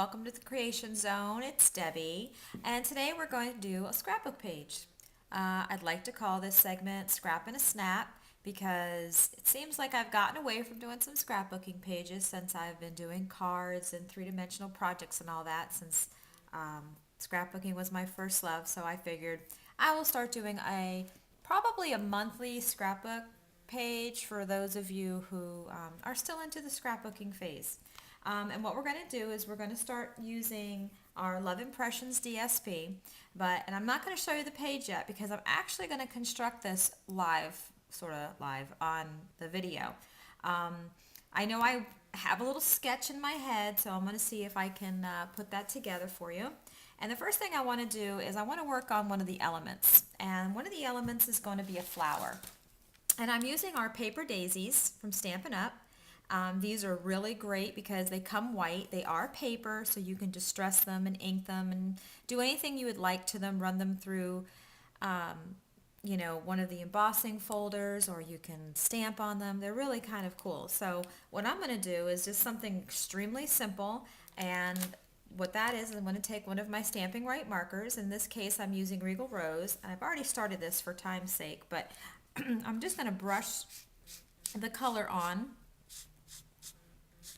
welcome to the Creation Zone. It's Debbie, and today we're going to do a scrapbook page. I'd like to call this segment Scrap and a Snap because it seems like I've gotten away from doing some scrapbooking pages since I've been doing cards and three-dimensional projects and all that since scrapbooking was my first love, so I figured I will start doing probably a monthly scrapbook page for those of you who are still into the scrapbooking phase. And what we're going to do is we're going to start using our Love Impressions DSP, and I'm not going to show you the page yet because I'm actually going to construct this sort of live on the video. I know I have a little sketch in my head, so I'm going to see if I can put that together for you. And the first thing I want to do is I want to work on one of the elements, and one of the elements is going to be a flower. And I'm using our paper daisies from Stampin' Up. These are really great because they come white. They are paper, so you can distress them and ink them and do anything you would like to them. Run them through, one of the embossing folders, or you can stamp on them. They're really kind of cool. So what I'm going to do is just something extremely simple, and what that is I'm going to take one of my Stamping Right markers. In this case, I'm using Regal Rose, and I've already started this for time's sake, but I'm just going to brush the color on.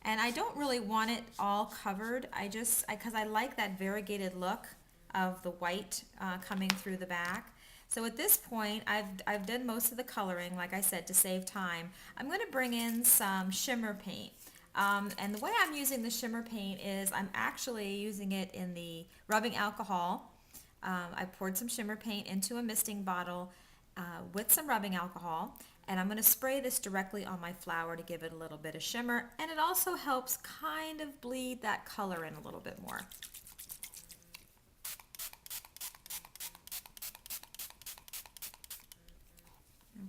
And I don't really want it all covered. Because I like that variegated look of the white coming through the back. So at this point, I've done most of the coloring, like I said, to save time. I'm going to bring in some shimmer paint. And the way I'm using the shimmer paint is I'm actually using it in the rubbing alcohol. I poured some shimmer paint into a misting bottle with some rubbing alcohol. And I'm going to spray this directly on my flower to give it a little bit of shimmer, and it also helps kind of bleed that color in a little bit more.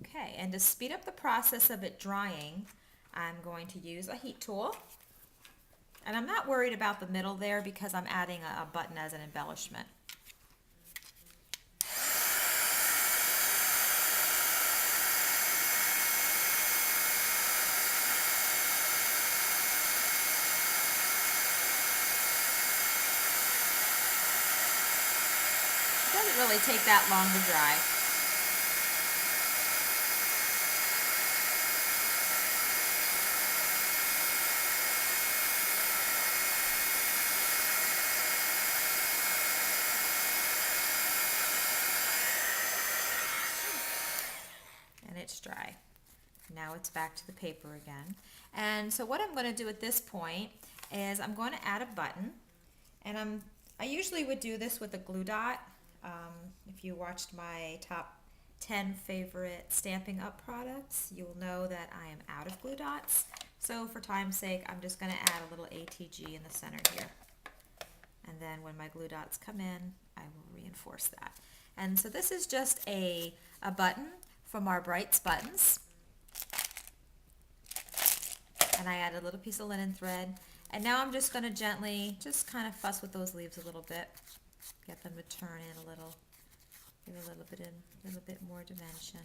Okay, and to speed up the process of it drying, I'm going to use a heat tool. And I'm not worried about the middle there because I'm adding a button as an embellishment. Doesn't really take that long to dry. And it's dry. Now it's back to the paper again. And so what I'm going to do at this point is I'm going to add a button, and I usually would do this with a glue dot. If you watched my top 10 favorite Stampin' Up products, you'll know that I am out of glue dots. So for time's sake, I'm just going to add a little ATG in the center here. And then when my glue dots come in, I will reinforce that. And so this is just a button from our Brights buttons. And I add a little piece of linen thread. And now I'm just going to gently just kind of fuss with those leaves a little bit. Get them to turn in a little, give a little bit more dimension.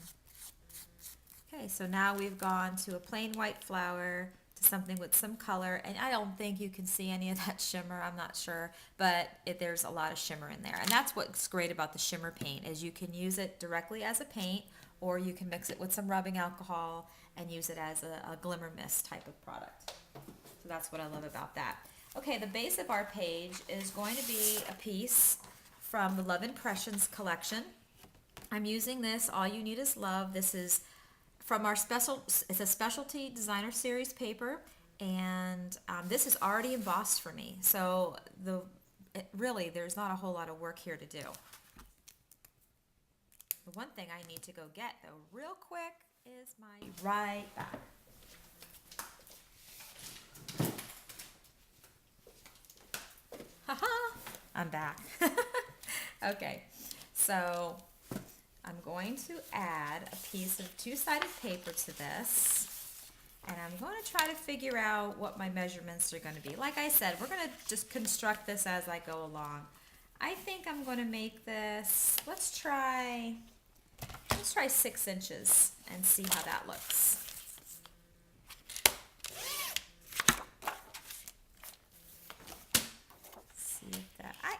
Okay, so now we've gone to a plain white flower to something with some color, and I don't think you can see any of that shimmer, I'm not sure, but there's a lot of shimmer in there. And that's what's great about the shimmer paint, is you can use it directly as a paint, or you can mix it with some rubbing alcohol and use it as a glimmer mist type of product. So that's what I love about that. Okay, the base of our page is going to be a piece from the Love Impressions collection. I'm using this, All You Need Is Love. This is from our it's a specialty designer series paper, and this is already embossed for me. So really, there's not a whole lot of work here to do. The one thing I need to go get, though, real quick, is my right back. Haha, I'm back. Okay, so I'm going to add a piece of two-sided paper to this, and I'm going to try to figure out what my measurements are going to be. Like I said, we're going to just construct this as I go along. I think I'm going to make this, let's try 6 inches and see how that looks.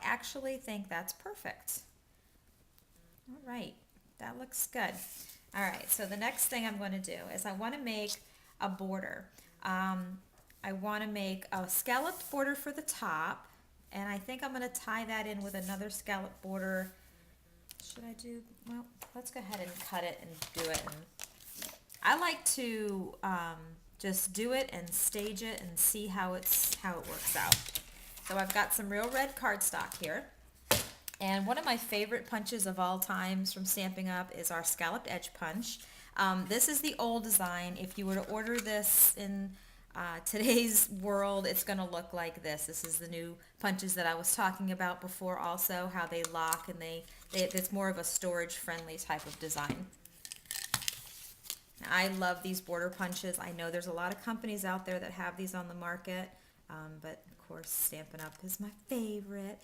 actually think that's perfect. All right, that looks good. All right, so the next thing I'm going to do is I want to make a border. I want to make a scalloped border for the top, and I think I'm going to tie that in with another scallop border. Should I do, well, let's go ahead and cut it and do it. And I like to just do it and stage it and see how it works out. So I've got some real red cardstock here. And one of my favorite punches of all times from Stampin' Up! Is our scalloped edge punch. This is the old design. If you were to order this in today's world, it's going to look like this. This is the new punches that I was talking about before also, how they lock and it's more of a storage friendly type of design. Now, I love these border punches. I know there's a lot of companies out there that have these on the market, but of course Stampin' Up! Is my favorite.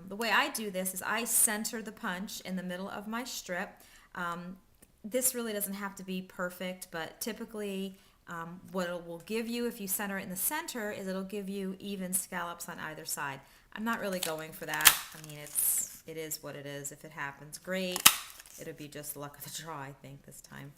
The way I do this is I center the punch in the middle of my strip. This really doesn't have to be perfect, but typically what it will give you if you center it in the center is it'll give you even scallops on either side. I'm not really going for that. I mean, it is what it is. If it happens, great. It'll be just luck of the draw, I think, this time.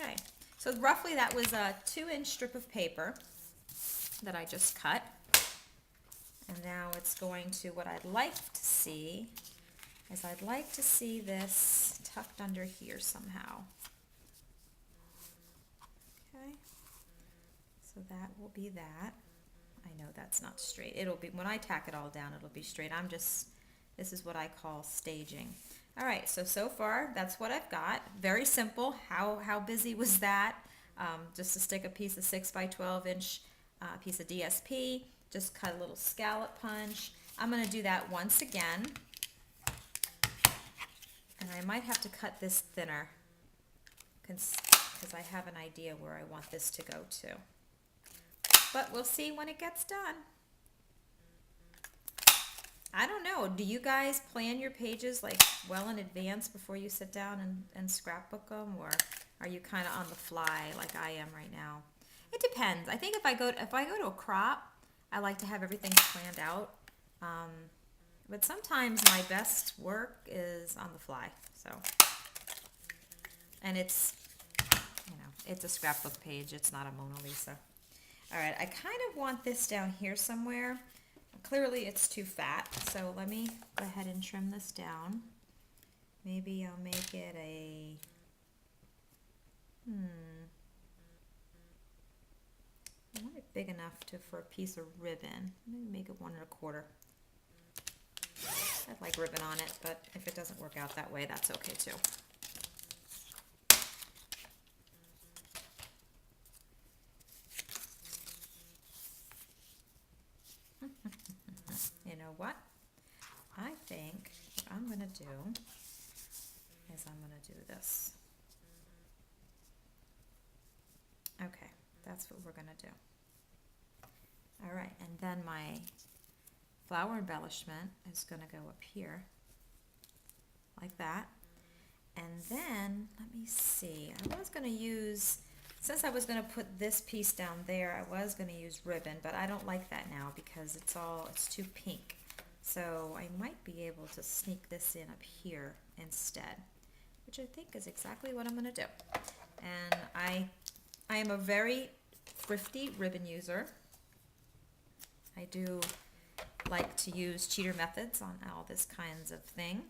Okay, so roughly that was a 2-inch strip of paper that I just cut. And now it's going to, what I'd like to see is I'd like to see this tucked under here somehow. Okay, so that will be that. I know that's not straight. It'll be, when I tack it all down, it'll be straight. This is what I call staging. All right, so far that's what I've got. Very simple. How busy was that? Just to stick a piece of 6 by 12 inch piece of DSP, just cut a little scallop punch. I'm going to do that once again, and I might have to cut this thinner because I have an idea where I want this to go to. But we'll see when it gets done. I don't know, do you guys plan your pages like well in advance before you sit down and scrapbook them, or are you kind of on the fly like I am right now? It depends. I think if I go to a crop, I like to have everything planned out. But sometimes my best work is on the fly. So, and it's a scrapbook page. It's not a Mona Lisa. All right, I kind of want this down here somewhere. Clearly it's too fat, so let me go ahead and trim this down. Maybe I'll make it a, I want it big enough for a piece of ribbon. Maybe make it 1 1/4. I'd like ribbon on it, but if it doesn't work out that way, that's okay too. You know what? I think what I'm going to do is I'm going to do this. Okay, that's what we're going to do. All right, and then my flower embellishment is going to go up here like that. And then, let me see, I was going to use, since I was going to put this piece down there, I was going to use ribbon, but I don't like that now because it's too pink. So I might be able to sneak this in up here instead, which I think is exactly what I'm going to do. And I am a very thrifty ribbon user. I do like to use cheater methods on all this kinds of thing.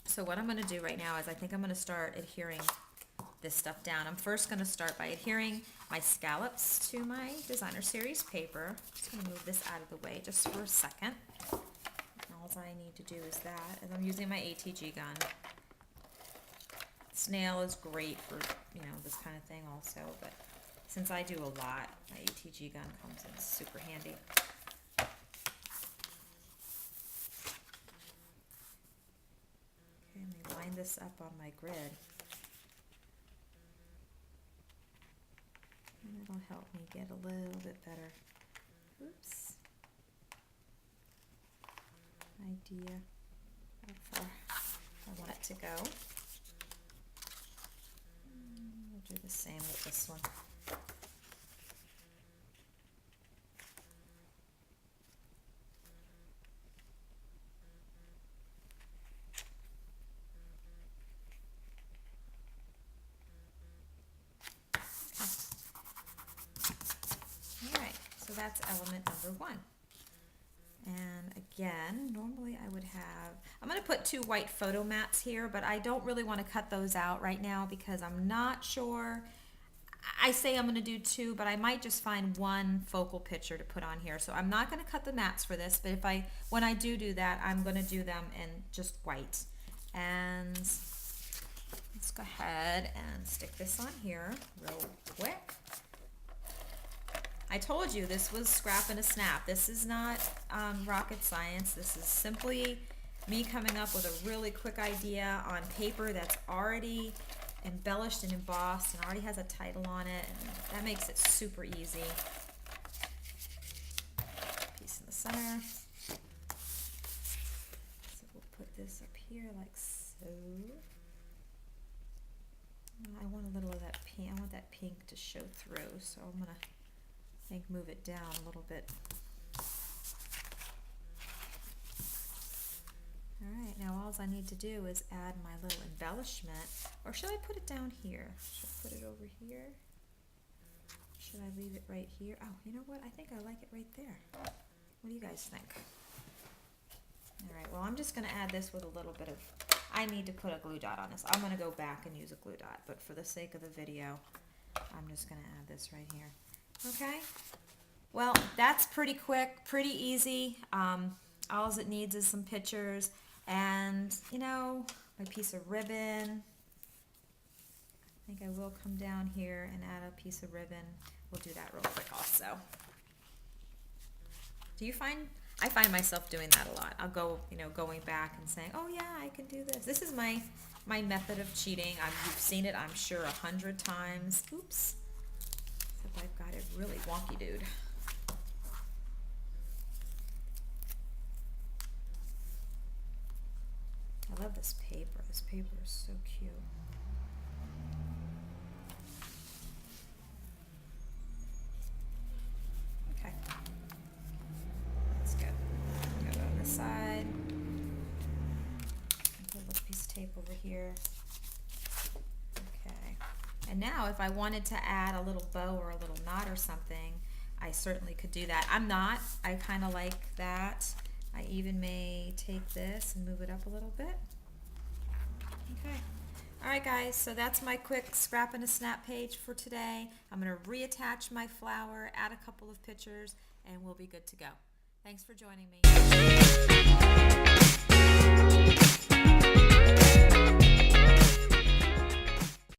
So what I'm going to do right now is I think I'm going to start adhering this stuff down. I'm first going to start by adhering my scallops to my designer series paper. Just going to move this out of the way just for a second. All I need to do is that, and I'm using my ATG gun. Snail is great for, this kind of thing also, but since I do a lot, my ATG gun comes in super handy. Okay, let me line this up on my grid. And it'll help me get a little bit better. Oops. idea how far I want it to go. We'll do the same with this one. Alright, so that's element number 1. And again, normally I would have, I'm going to put 2 white photo mats here, but I don't really want to cut those out right now because I'm not sure. I say I'm going to do 2, but I might just find 1 focal picture to put on here. So I'm not going to cut the mats for this, but when I do that, I'm going to do them in just white. And let's go ahead and stick this on here real quick. I told you this was scrap and a snap. This is not rocket science. This is simply me coming up with a really quick idea on paper that's already embellished and embossed and already has a title on it, and that makes it super easy. Piece in the center. So we'll put this up here like so. I want a little of that pink. I want that pink to show through, so I'm gonna move it down a little bit. Alright, now all I need to do is add my little embellishment. Or should I put it down here? Should I put it over here? Should I leave it right here? Oh, you know what? I think I like it right there. What do you guys think? Alright, well I'm just going to add this with a little bit of, I need to put a glue dot on this. I'm going to go back and use a glue dot, but for the sake of the video, I'm just going to add this right here. Okay, well, that's pretty quick, pretty easy. All it needs is some pictures and, you know, my piece of ribbon. I think I will come down here and add a piece of ribbon. We'll do that real quick also. I find myself doing that a lot. I'll go, going back and saying, oh yeah, I can do this. This is my method of cheating. You've seen it, I'm sure, 100 times. Oops. I've got it really wonky, dude. I love this paper. This paper is so cute. Okay. That's good. Go on this side. Put a little piece of tape over here. And now if I wanted to add a little bow or a little knot or something, I certainly could do that. I'm not. I kind of like that. I even may take this and move it up a little bit. Okay. Alright guys, so that's my quick scrap and a snap page for today. I'm going to reattach my flower, add a couple of pictures, and we'll be good to go. Thanks for joining me.